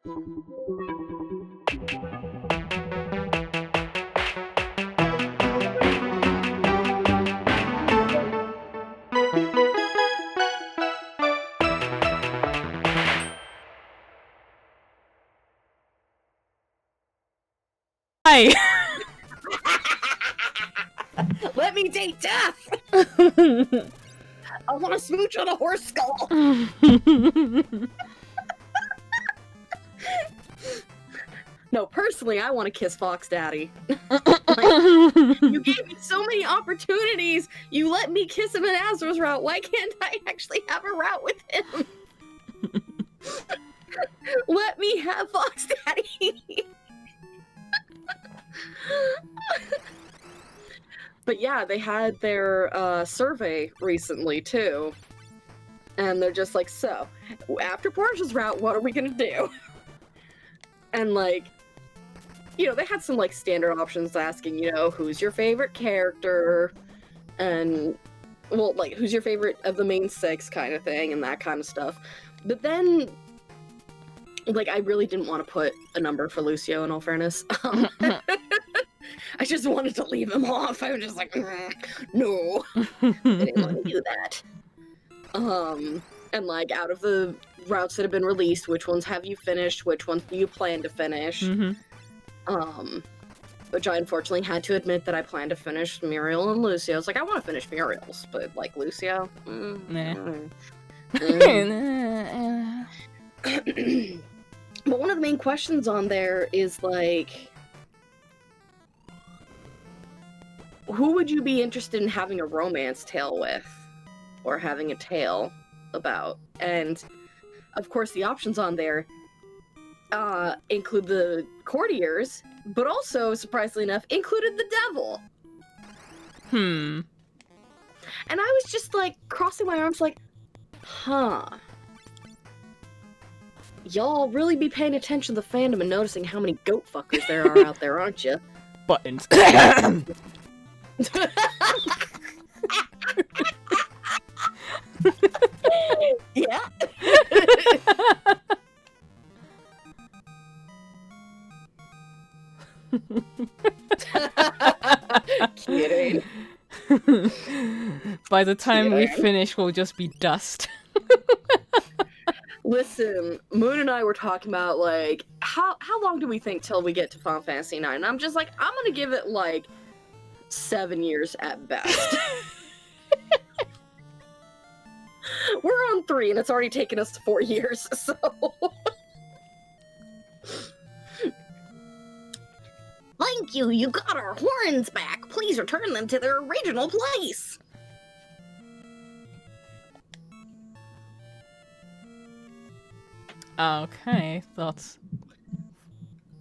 Hi. Let me take death! I want to smooch on a horse skull! No, personally, I want to kiss Fox Daddy. Like, you gave me so many opportunities. You let me kiss him in Azra's route. Why can't I actually have a route with him? Let me have Fox Daddy. But yeah, they had their survey recently too. And they're just like, so, after Portia's route, what are we gonna do? And like, you know, they had some like standard options asking, you know, who's your favorite character? And, well, like, who's your favorite of the main six kind of thing and that kind of stuff. But then, like, I really didn't want to put a number for Lucio, in all fairness. I just wanted to leave him off. I was just like, no, I didn't want to do that. And like, out of the routes that have been released, which ones have you finished? Which ones do you plan to finish? Which I unfortunately had to admit that I plan to finish Muriel and Lucio. I was like, I want to finish Muriel's, but like Lucio, But one of the main questions on there is like, who would you be interested in having a romance tale with? Or having a tale about? And, of course, the options on there include the courtiers, but also, surprisingly enough, included the devil. And I was just, like, crossing my arms like, huh. Y'all really be paying attention to the fandom and noticing how many goat fuckers there are out there, aren't you? Buttons. Yeah. Kidding. By the time we finish, we'll just be dust. Listen, Moon and I were talking about, like, how long do we think till we get to Final Fantasy IX? And I'm just like, I'm gonna give it, like, 7 years at best. We're on 3, and it's already taken us 4 years, so... Thank you, you got our horns back. Please return them to their original place. Okay, thoughts.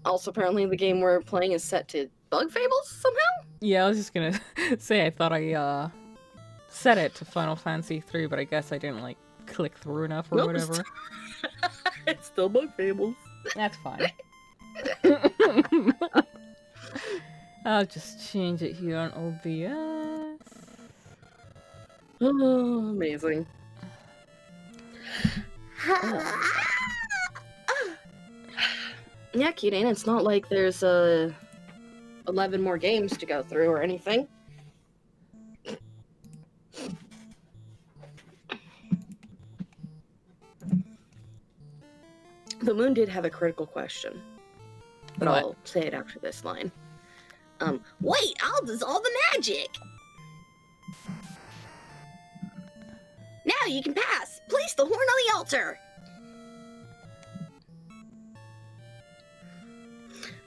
Also, apparently the game we're playing is set to Bug Fables somehow? Yeah, I was just gonna say, I thought I, set it to Final Fantasy 3, but I guess I didn't, like, click through enough or whatever. It's still Bug Fables. That's fine. I'll just change it here on OBS. Oh, amazing. Yeah, Keaton, it's not like there's 11 more games to go through or anything. The Moon did have a critical question, but What? I'll say it after this line. Wait, I'll dissolve the magic! Now you can pass! Place the horn on the altar!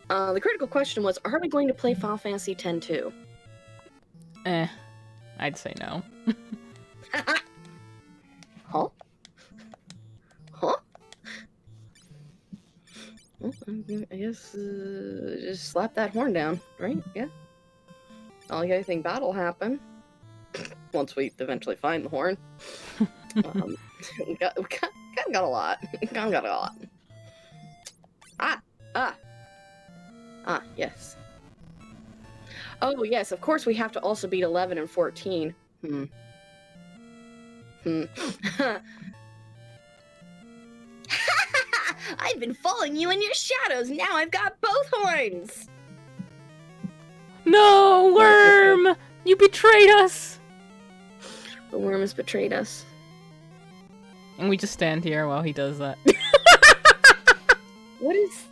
The critical question was, are we going to play Final Fantasy X too? I'd say no. Huh? Huh? Well, I guess, just slap that horn down, right? Yeah. Not like anything bad will happen. Once we eventually find the horn. We got a lot. Got a lot. Yes. Oh, yes, of course we have to also beat 11 and 14. I've been following you in your shadows. Now I've got both horns. No, worm! You betrayed us! The worm has betrayed us. And we just stand here while he does that. What is...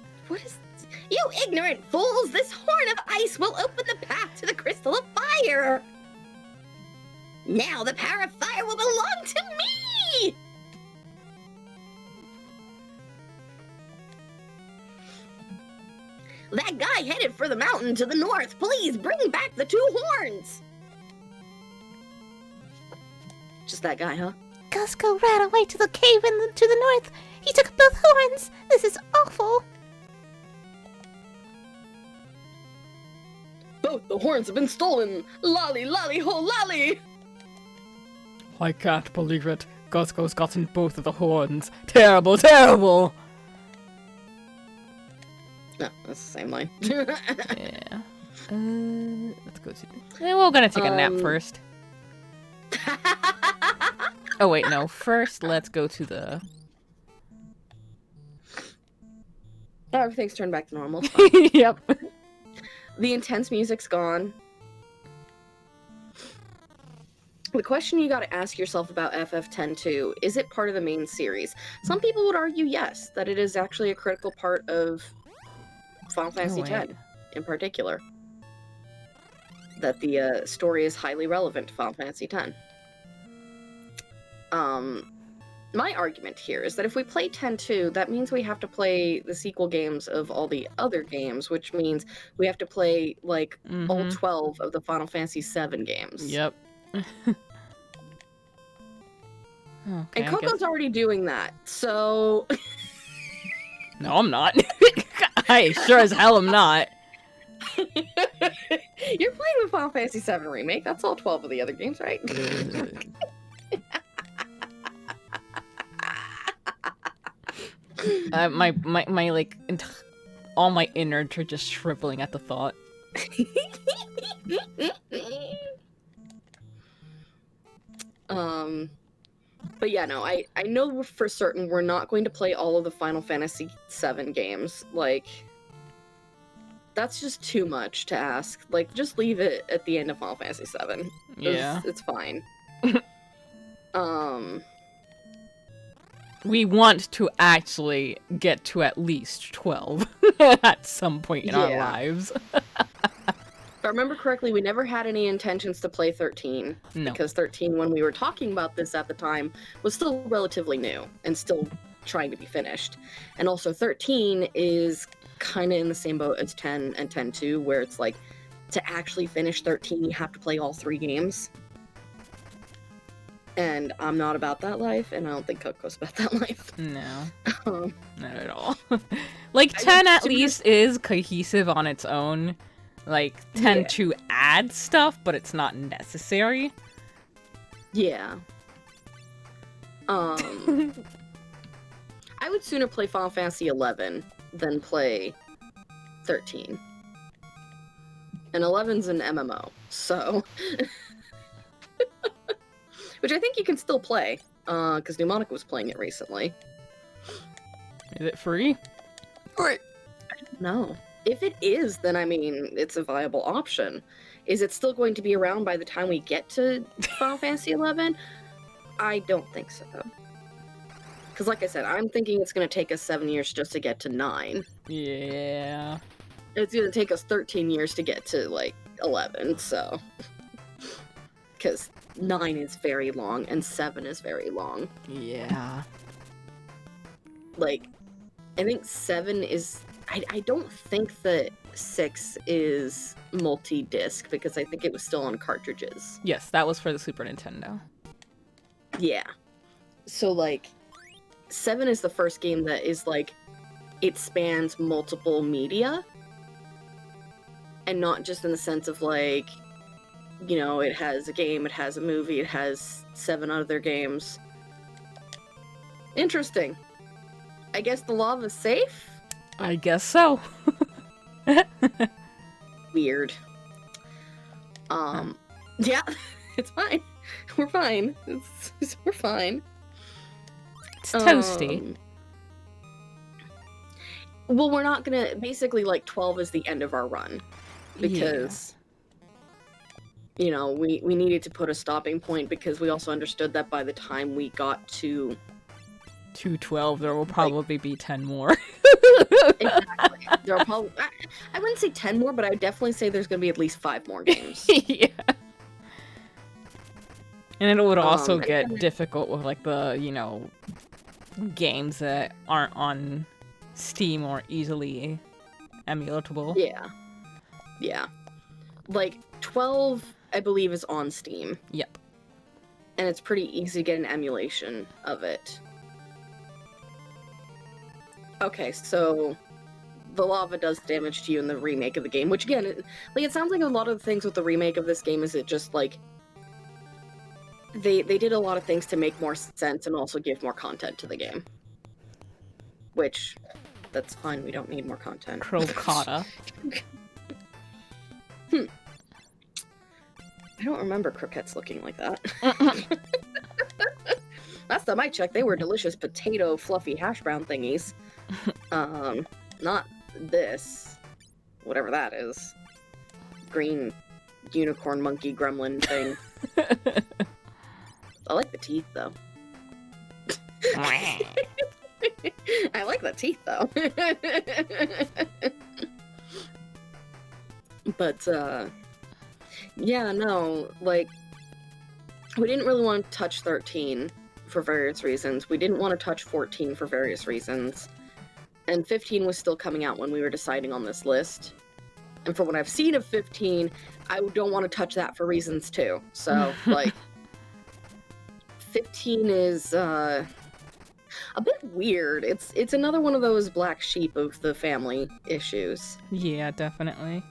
You ignorant fools! This horn of ice will open the path to the crystal of fire! Now the power of fire will belong to me! That guy headed for the mountain to the north. Please bring back the 2 horns! Just that guy, huh? Cusco ran away to the cave to the north. He took both horns. This is awful. Both the horns have been stolen! Lolly, lolly, ho, lolly! I can't believe it. Cusco's gotten both of the horns. Terrible, terrible! No, that's the same line. Yeah. Let's go to... We're gonna take a nap first. Oh wait, no. First, let's go to the... Oh, everything's turned back to normal. Yep. The intense music's gone. The question you gotta ask yourself about FF10-2, is it part of the main series? Some people would argue yes, that it is actually a critical part of Final Fantasy X in particular. That the story is highly relevant to Final Fantasy X. My argument here is that if we play 10-2, that means we have to play the sequel games of all the other games, which means we have to play, like, all 12 of the Final Fantasy VII games. Yep. Okay, And Coco's already doing that, so... No, I'm not. I sure as hell am not. You're playing the Final Fantasy VII Remake, that's all 12 of the other games, right? My like, all my innards are just shriveling at the thought. But yeah, no, I know for certain we're not going to play all of the Final Fantasy VII games. Like, that's just too much to ask. Like, just leave it at the end of Final Fantasy VII. Yeah. It's fine. We want to actually get to at least 12 at some point in our lives. If I remember correctly, we never had any intentions to play 13. No. Because 13, when we were talking about this at the time, was still relatively new and still trying to be finished. And also 13 is kind of in the same boat as 10 and 10-2, where it's like, to actually finish 13, you have to play all 3 games. And I'm not about that life, and I don't think Coco's about that life. No. Not at all. Like, 10 at least is cohesive on its own. Like, 10 to add stuff, but it's not necessary. Yeah. I would sooner play Final Fantasy 11 than play 13. And 11's an MMO, so... Which I think you can still play, because Pneumonica was playing it recently. Is it free? No. If it is, then I mean, it's a viable option. Is it still going to be around by the time we get to Final Fantasy 11? I don't think so. Because like I said, I'm thinking it's going to take us 7 years just to get to 9. Yeah. It's going to take us 13 years to get to, like, 11, so... Because 9 is very long, and 7 is very long. Yeah. Like, I think 7 is... I don't think that 6 is multi-disc, because I think it was still on cartridges. Yes, that was for the Super Nintendo. Yeah. So, like, 7 is the first game that is, like, it spans multiple media. And not just in the sense of, like, you know, it has a game, it has a movie, it has 7 other games. Interesting. I guess the lava's safe? I guess so. Weird. Yeah, it's fine. We're fine. We're fine. It's toasty. Well, we're not gonna, basically, like, 12 is the end of our run. Because, you know, we needed to put a stopping point because we also understood that by the time we got to 212, there will probably be 10 more. exactly, there will probably, I wouldn't say 10 more, but I would definitely say there's gonna be at least 5 more games. Yeah. And it would also and get difficult with, like, the, you know, games that aren't on Steam or easily emulatable. Yeah. Like, 12, I believe, is on Steam. Yep. And it's pretty easy to get an emulation of it. Okay, so the lava does damage to you in the remake of the game, which again, it sounds like a lot of the things with the remake of this game is it just, like, they did a lot of things to make more sense and also give more content to the game. Which, that's fine, we don't need more content. Crocata. I don't remember croquettes looking like that. Last time I checked, they were delicious potato fluffy hash brown thingies. Not this. Whatever that is. Green unicorn monkey gremlin thing. I like the teeth, though. I like the teeth, though. But, yeah, no, like, we didn't really want to touch 13 for various reasons. We didn't want to touch 14 for various reasons. And 15 was still coming out when we were deciding on this list. And from what I've seen of 15, I don't want to touch that for reasons, too. So, like, 15 is, a bit weird. It's another one of those black sheep of the family issues. Yeah, definitely.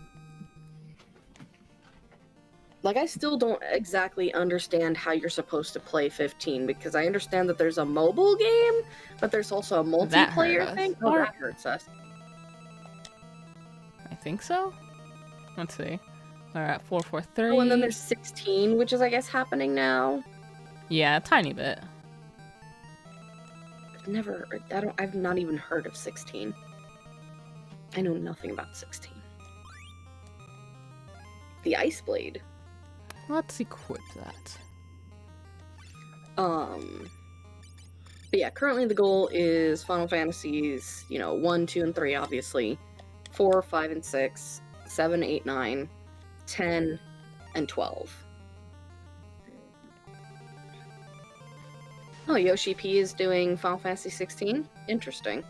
Like, I still don't exactly understand how you're supposed to play 15, because I understand that there's a mobile game, but there's also a multiplayer thing. Oh, that hurts us. I think so? Let's see. Alright, 443. Oh, and then there's 16, which is, I guess, happening now. Yeah, a tiny bit. I've not even heard of 16. I know nothing about 16. The Ice Blade. Let's equip that. But yeah, currently the goal is Final Fantasies, 1, 2, and 3, obviously. 4, 5, and 6, 7, 8, 9, 10, and 12. Oh, Yoshi P is doing Final Fantasy 16? Interesting.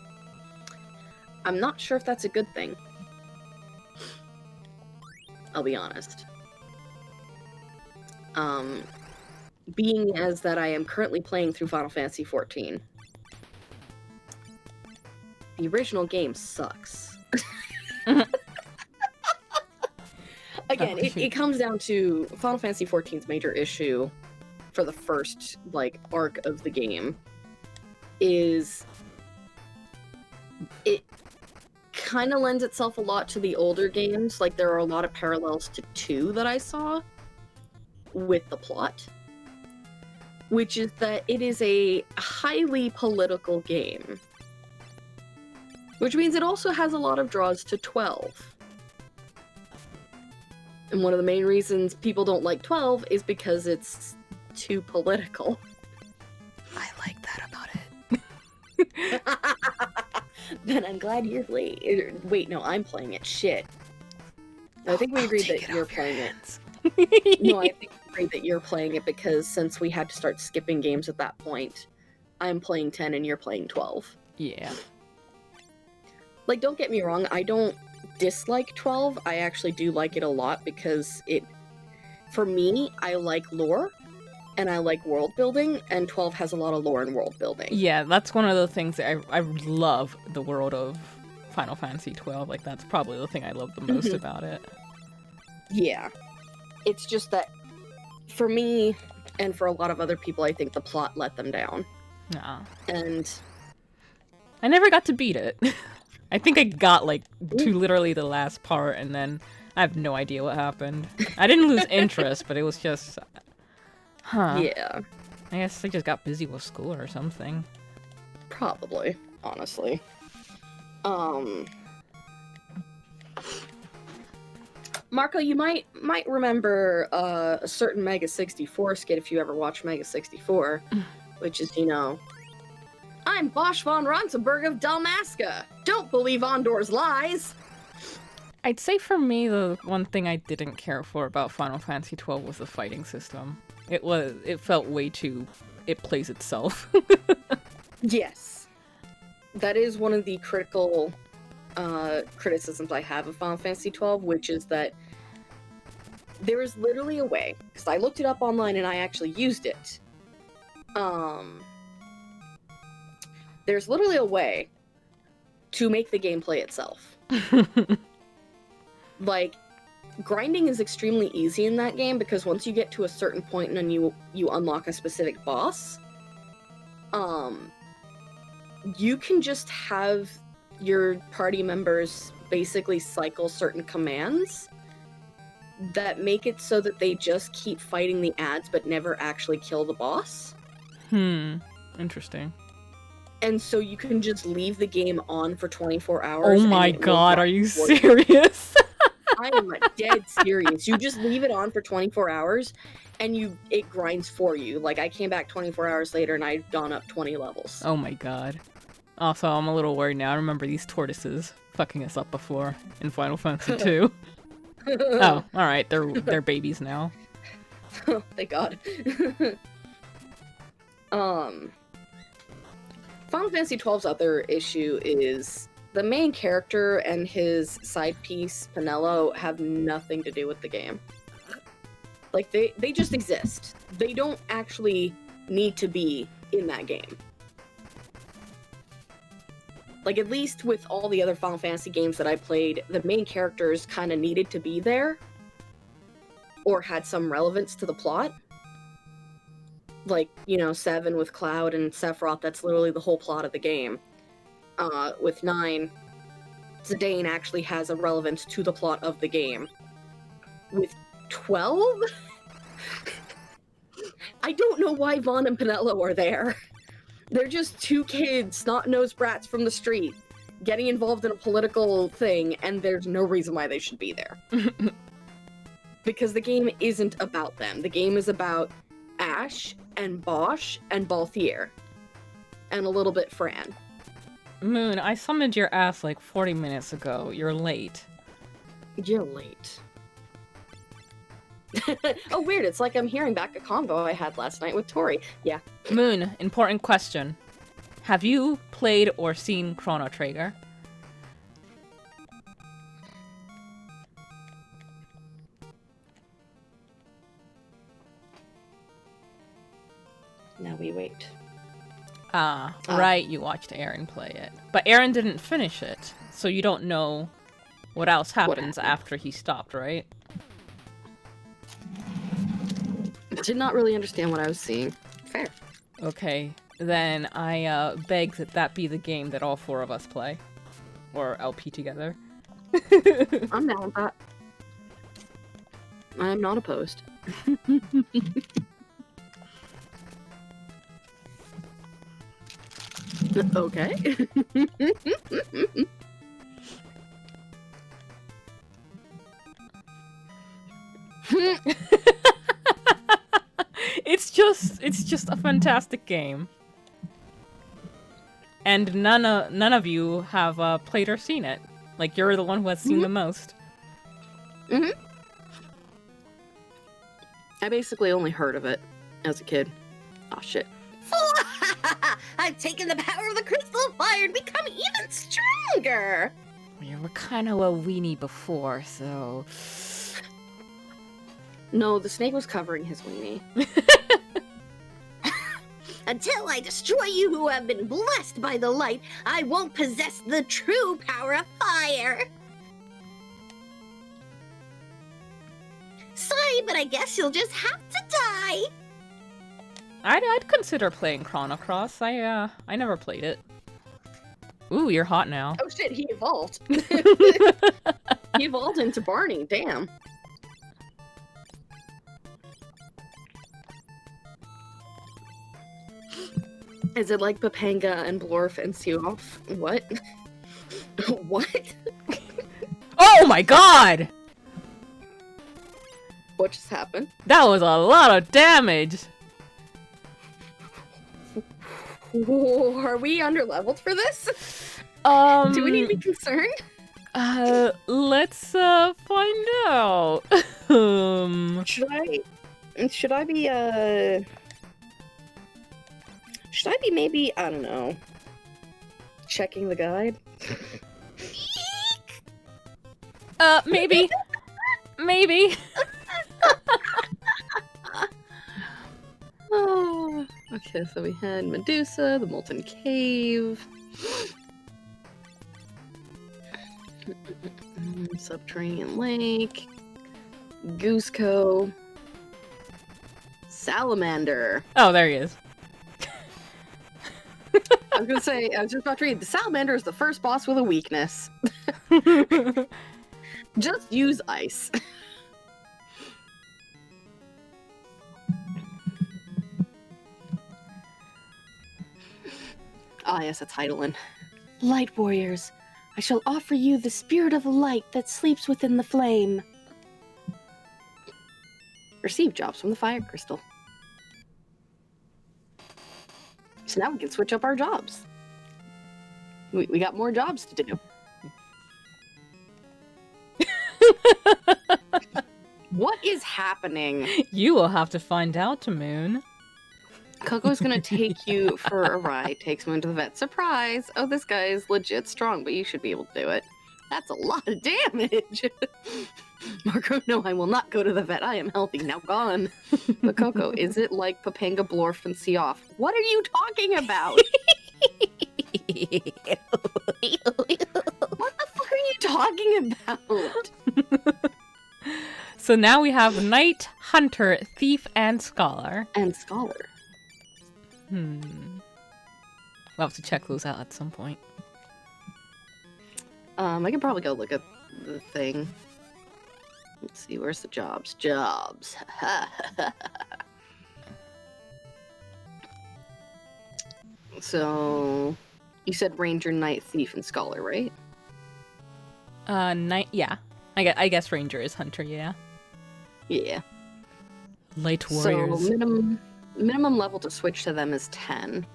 I'm not sure if that's a good thing. I'll be honest. Being as that I am currently playing through Final Fantasy 14. The original game sucks. Again, it comes down to Final Fantasy 14's major issue for the first, arc of the game is it kind of lends itself a lot to the older games. Like, there are a lot of parallels to 2 that I saw with the plot, which is that it is a highly political game, which means it also has a lot of draws to 12. And one of the main reasons people don't like 12 is because it's too political. I like that about it. Then I'm glad you're late. Wait, no, I'm playing it. Shit. I think we agreed that you're playing it. No, I think we agreed that you're playing it because since we had to start skipping games at that point, I'm playing 10 and you're playing 12. Yeah. Like, don't get me wrong, I don't dislike 12. I actually do like it a lot because for me, I like lore and I like world building, and 12 has a lot of lore and world building. Yeah, that's one of the things that I love the world of Final Fantasy 12. Like, that's probably the thing I love the most about it. Yeah. It's just that, for me, and for a lot of other people, I think the plot let them down. Nah. And I never got to beat it. I think I got, to literally the last part, and then I have no idea what happened. I didn't lose interest, but it was just... Yeah. I guess I just got busy with school or something. Probably, honestly. Marco, you might remember a certain Mega 64 skit if you ever watched Mega 64, which is, I'm Bosch von Ronsenberg of Dalmasca. Don't believe Ondor's lies. I'd say for me, the one thing I didn't care for about Final Fantasy XII was the fighting system. It felt way too, it plays itself. Yes. That is one of the critical criticisms I have of Final Fantasy XII, which is that there is literally a way, because I looked it up online and I actually used it. There's literally a way to make the game play itself. Like, grinding is extremely easy in that game because once you get to a certain point and then you unlock a specific boss, you can just have your party members basically cycle certain commands that make it so that they just keep fighting the ads but never actually kill the boss. Interesting. And so you can just leave the game on for 24 hours. Oh my god, are you serious? I am dead serious. You just leave it on for 24 hours and it grinds for you. Like, I came back 24 hours later and I'd gone up 20 levels. Oh my god. Also, I'm a little worried now. I remember these tortoises fucking us up before in Final Fantasy II. Oh, alright, they're babies now. Thank God. Final Fantasy XII's other issue is the main character and his side piece, Penelo, have nothing to do with the game. Like, they just exist. They don't actually need to be in that game. Like, at least with all the other Final Fantasy games that I played, the main characters kind of needed to be there or had some relevance to the plot. Like, 7 with Cloud and Sephiroth, that's literally the whole plot of the game. With 9, Zidane actually has a relevance to the plot of the game. With 12? I don't know why Vaughn and Penelo are there. They're just two kids, snot-nosed brats from the street, getting involved in a political thing, and there's no reason why they should be there. Because the game isn't about them. The game is about Ash and Bosch and Balthier. And a little bit Fran. Moon, I summoned your ass like 40 minutes ago. You're late. You're late. Oh, weird. It's like I'm hearing back a convo I had last night with Tori. Yeah. Moon, important question. Have you played or seen Chrono Trigger? Now we wait. Right, you watched Aaron play it. But Aaron didn't finish it, so you don't know what else happens after he stopped, right? Did not really understand what I was seeing. Fair. Okay, then I beg that be the game that all 4 of us play. Or LP together. I'm down with that. I am not opposed. Okay. It's just a fantastic game. And none of you have played or seen it. Like, you're the one who has seen the most. I basically only heard of it as a kid. Oh shit. I've taken the power of the crystal of fire and become even stronger! You were kind of a weenie before, so... No, the snake was covering his weenie. Until I destroy you who have been blessed by the light, I won't possess the true power of fire! Sorry, but I guess you'll just have to die! I'd consider playing Chrono Cross. I never played it. Ooh, you're hot now. Oh shit, he evolved. He evolved into Barney, damn. Is it like Papanga and Blorf and Seoff? What? What? Oh my god! What just happened? That was a lot of damage! Whoa, are we underleveled for this? Do we need to be concerned? Let's find out. Should I be maybe, I don't know, checking the guide? Maybe. Maybe. Oh, okay, so we had Medusa, the Molten Cave, Subterranean Lake, Gooseco, Salamander. Oh, there he is. I was gonna say, I was just about to read, the Salamander is the first boss with a weakness. Just use ice. Ah, yes, it's Heidelin. Light warriors, I shall offer you the spirit of light that sleeps within the flame. Receive jobs from the fire crystal. So now we can switch up our jobs. We got more jobs to do. What is happening? You will have to find out, Moon. Coco's gonna take you for a ride, takes Moon to the vet. Surprise! Oh, this guy is legit strong, but you should be able to do it. That's a lot of damage! Marco, no, I will not go to the vet. I am healthy, now gone. But Coco, is it like Papanga Blorf and Seoff? What are you talking about? What the fuck are you talking about? So now we have Knight, Hunter, Thief, and Scholar. And Scholar. We'll have to check those out at some point. I can probably go look at the thing. Let's see, where's the jobs? Jobs. So, you said Ranger, Knight, Thief, and Scholar, right? Knight, yeah. I guess Ranger is Hunter, yeah. Yeah. Light Warriors. So, minimum level to switch to them is 10.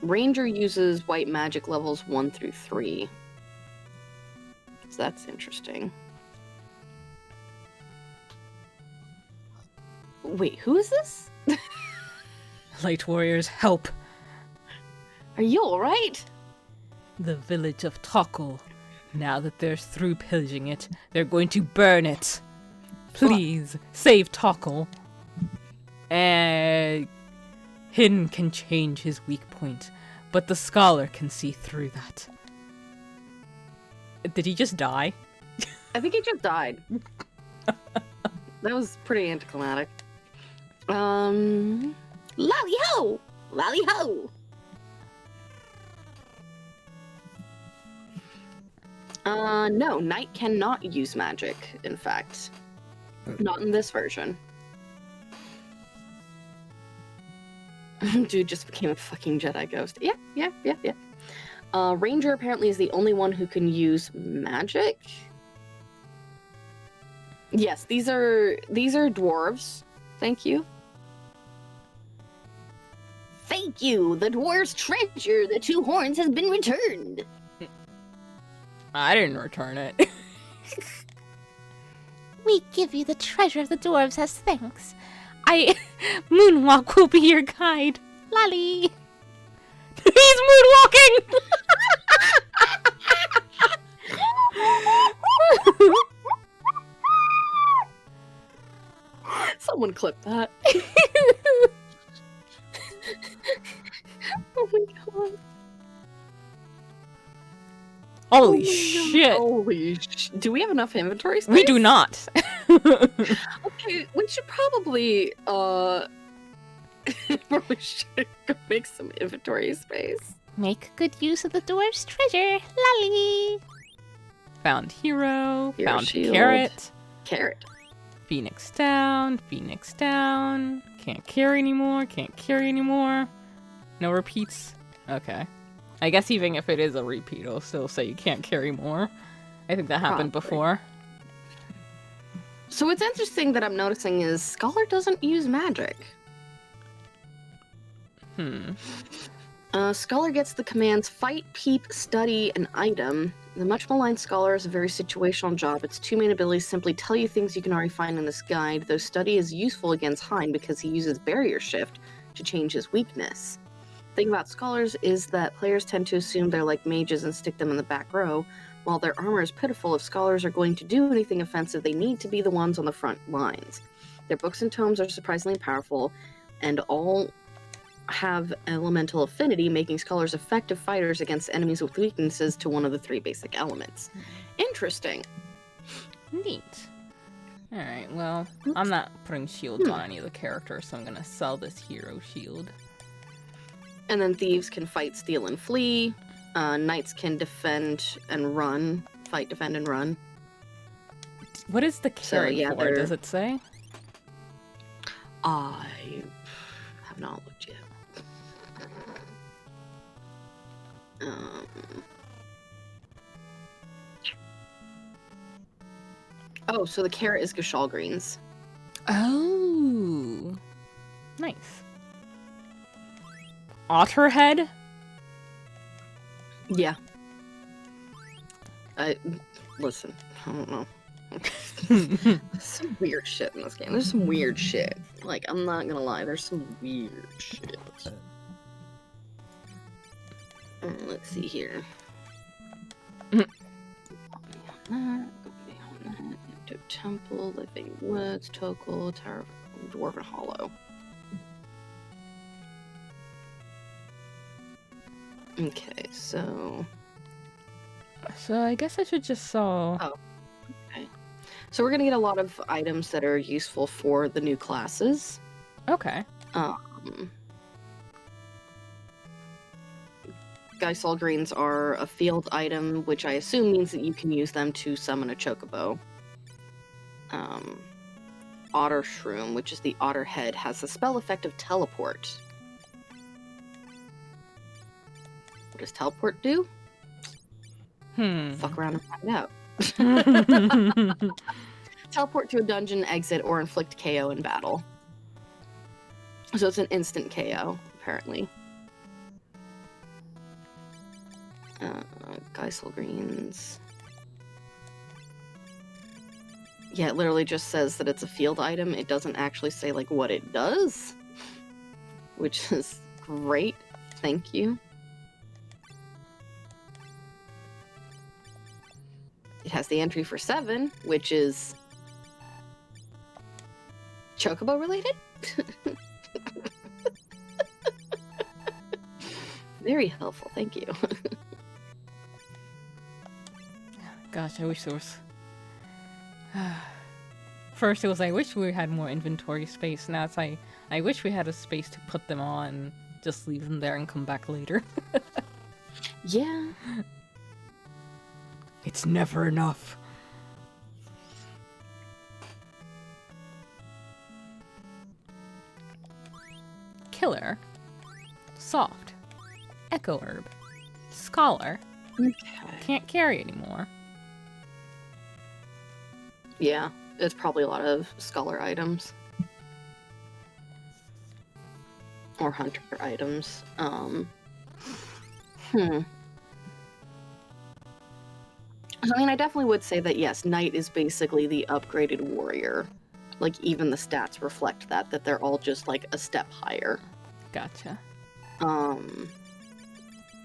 Ranger uses white magic levels 1 through 3. So that's interesting. Wait, who is this? Light Warriors, help! Are you alright? The village of Tokul. Now that they're through pillaging it, they're going to burn it. Please, save Tokul. Hidden can change his weak point, but the Scholar can see through that. Did he just die? I think he just died. That was pretty anticlimactic. Lally ho! Lally ho! No, Knight cannot use magic, in fact. Not in this version. Dude just became a fucking Jedi ghost. Yeah. Ranger apparently is the only one who can use magic. Yes, these are dwarves. Thank you. Thank you! The dwarf's treasure, the 2 horns, has been returned! I didn't return it. We give you the treasure of the dwarves as thanks. Moonwalk will be your guide. Lolly! He's moonwalking! Someone clip that. Oh my god. Holy shit. Holy do we have enough inventory space? We do not. Okay, we should probably should go make some inventory space. Make good use of the dwarf's treasure. Lolly! Found hero. Hero found shield. carrot. Phoenix down. Can't carry anymore. No repeats. Okay. I guess even if it is a repeat, it'll still say you can't carry more. I think that happened Probably. before. So what's interesting that I'm noticing is Scholar doesn't use magic. Scholar gets the commands fight, peep, study, and item. The much maligned Scholar is a very situational job. Its two main abilities simply tell you things you can already find in this guide, though study is useful against Hein because he uses barrier shift to change his weakness. The thing about Scholars is that players tend to assume they're like mages and stick them in the back row. While their armor is pitiful, if Scholars are going to do anything offensive, they need to be the ones on the front lines. Their books and tomes are surprisingly powerful, and all have elemental affinity, making Scholars effective fighters against enemies with weaknesses to one of the three basic elements. Interesting. Neat. Alright, well, I'm not putting shields on any of the characters, so I'm gonna sell this hero shield. And then thieves can fight, steal, and flee. Knights can defend and run. Fight, defend, and run. What is the carry yeah, for? Does it say? I have not looked yet. Oh, so the carrot is Gashal greens. Oh, nice. Otterhead? Yeah. Listen, I don't know. There's some weird shit in this game. There's some weird shit. Like, I'm not gonna lie, there's some weird shit. Let's see here. Temple, Living Woods, Tokul, Tower of Dwarven Hollow. Okay, so I guess I should just sell... Oh, okay. So we're gonna get a lot of items that are useful for the new classes. Okay. Geisel greens are a field item, which I assume means that you can use them to summon a chocobo. Otter Shroom, which is the otter head, has the spell effect of teleport. What does teleport do? Fuck around and find out. Teleport to a dungeon, exit, or inflict KO in battle. So it's an instant KO, apparently. Geisel greens. Yeah, it literally just says that it's a field item. It doesn't actually say, like, what it does. Which is great. Thank you. It has the entry for 7, which is... Chocobo related? Very helpful, thank you. Gosh, I wish there was... First it was, I wish we had more inventory space. Now it's, I wish we had a space to put them on, just leave them there and come back later. Yeah. It's never enough. Killer. Soft. Echo Herb. Scholar. Okay. Can't carry anymore. Yeah, it's probably a lot of scholar items. Or hunter items. So, I mean, I definitely would say that, yes, Knight is basically the upgraded warrior. Like, even the stats reflect that they're all just, like, a step higher. Gotcha.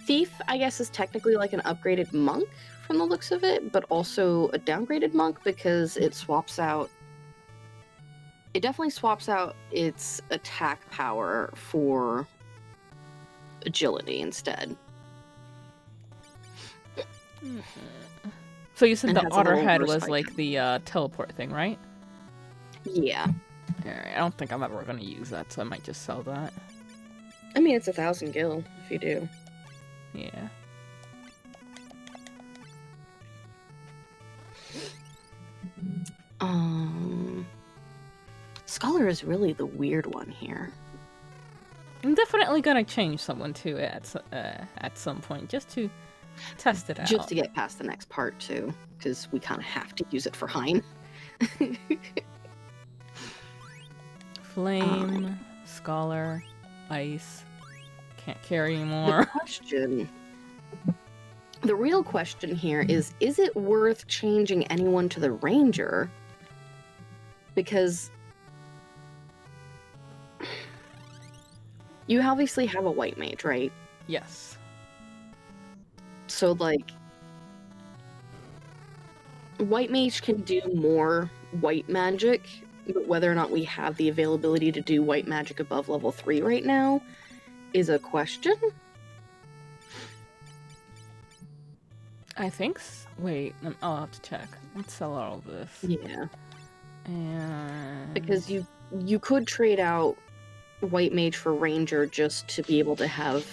Thief, I guess, is technically like an upgraded monk from the looks of it, but also a downgraded monk because it swaps out... It definitely swaps out its attack power for agility instead. So you said And the has a little Otterhead burst was fight. like the teleport thing, right? Yeah. Alright, I don't think I'm ever gonna use that, so I might just sell that. I mean, it's 1,000 gil if you do. Yeah. Scholar is really the weird one here. I'm definitely gonna change someone to it at some point, just to test it out. Just to get past the next part, too, because we kind of have to use it for Hein. Flame, Scholar, Ice. Can't carry anymore. The real question here is it worth changing anyone to the Ranger? Because you obviously have a white mage, right? Yes. So, like, white mage can do more white magic, but whether or not we have the availability to do white magic above level 3 right now is a question. I think. Wait, I'll have to check. Let's sell all of this. Yeah. And Because you could trade out white mage for ranger just to be able to have